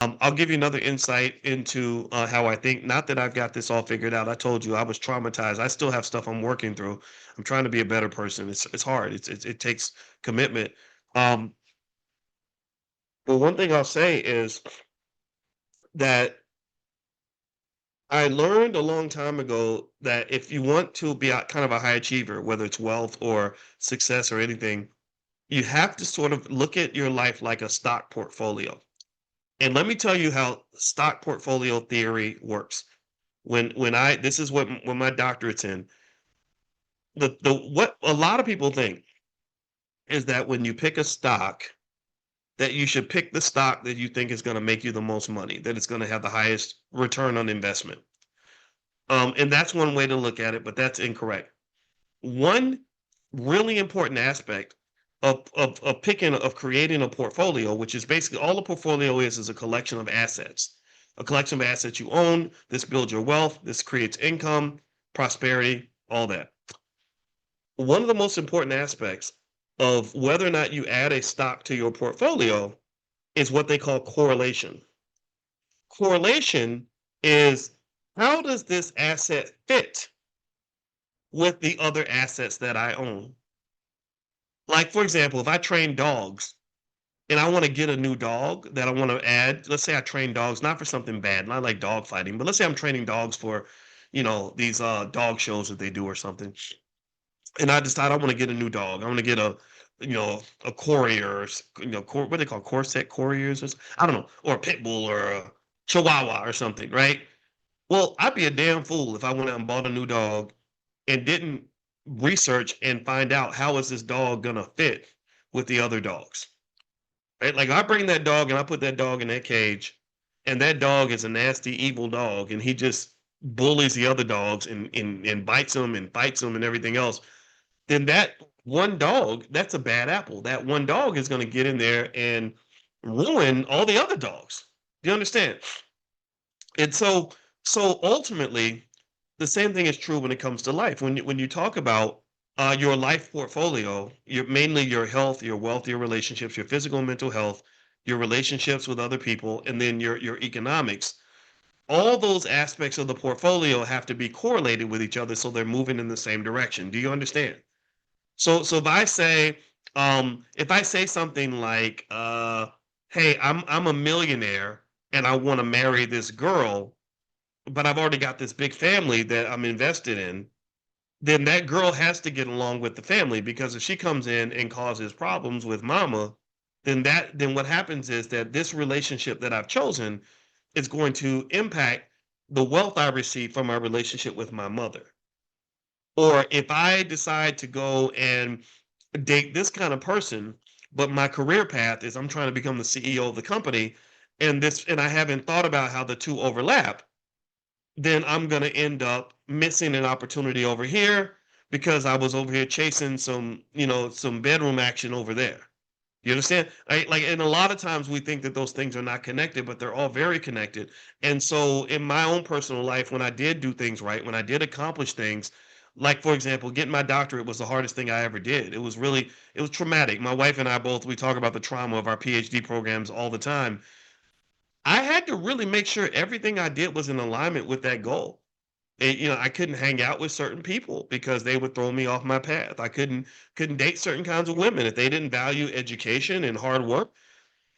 I'll give you another insight into how I think. Not that I've got this all figured out. I told you I was traumatized. I still have stuff I'm working through. I'm trying to be a better person. It's hard. It takes commitment. Um, but one thing I'll say is that I learned a long time ago that if you want to be a kind of a high achiever, whether it's wealth or success or anything, you have to sort of look at your life like a stock portfolio. And let me tell you how stock portfolio theory works. When I this is what when my doctorate's in. The what a lot of people think is that when you pick a stock, that you should pick the stock that you think is going to make you the most money, that it's going to have the highest return on investment. And that's one way to look at it, but that's incorrect. One really important aspect of creating a portfolio, which is basically all a portfolio is a collection of assets. A collection of assets you own. This builds your wealth. This creates income, prosperity, all that. One of the most important aspects of whether or not you add a stock to your portfolio is what they call correlation. Correlation is how does this asset fit with the other assets that I own? Like, for example, if I train dogs and I want to get a new dog that I want to add, let's say I train dogs not for something bad, not like dog fighting, but let's say I'm training dogs for, these dog shows that they do or something. And I decide I want to get a new dog. I want to get a courier, what they call corset couriers, I don't know, or a pit bull or a chihuahua or something, right? Well, I'd be a damn fool if I went out and bought a new dog and didn't research and find out how is this dog gonna fit with the other dogs. Right? Like I bring that dog and I put that dog in that cage, and that dog is a nasty, evil dog, and he just bullies the other dogs and bites them and fights them and everything else. Then that one dog, that's a bad apple. That one dog is going to get in there and ruin all the other dogs. Do you understand? And so ultimately, the same thing is true when it comes to life. When you talk about your life portfolio, mainly your health, your wealth, your relationships, your physical and mental health, your relationships with other people, and then your economics. All those aspects of the portfolio have to be correlated with each other so they're moving in the same direction. Do you understand? So if I say something like, "Hey, I'm a millionaire and I want to marry this girl, but I've already got this big family that I'm invested in," then that girl has to get along with the family because if she comes in and causes problems with mama, then what happens is that this relationship that I've chosen is going to impact the wealth I receive from my relationship with my mother. Or if I decide to go and date this kind of person, but my career path is I'm trying to become the CEO of the company, and I haven't thought about how the two overlap, then I'm going to end up missing an opportunity over here because I was over here chasing some bedroom action over there. You understand? Like, and a lot of times we think that those things are not connected, but they're all very connected. And so, in my own personal life, when I did do things right, when I did accomplish things, like for example, getting my doctorate was the hardest thing I ever did. It was traumatic. My wife and I both, we talk about the trauma of our PhD programs all the time. I had to really make sure everything I did was in alignment with that goal. I couldn't hang out with certain people because they would throw me off my path. I couldn't date certain kinds of women if they didn't value education and hard work.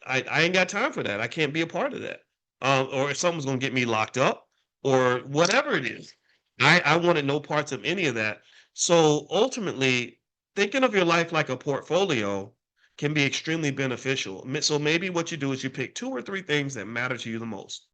I ain't got time for that. I can't be a part of that. Or if someone's gonna get me locked up or whatever it is. I wanted no parts of any of that. So ultimately, thinking of your life like a portfolio can be extremely beneficial. So maybe what you do is you pick two or three things that matter to you the most.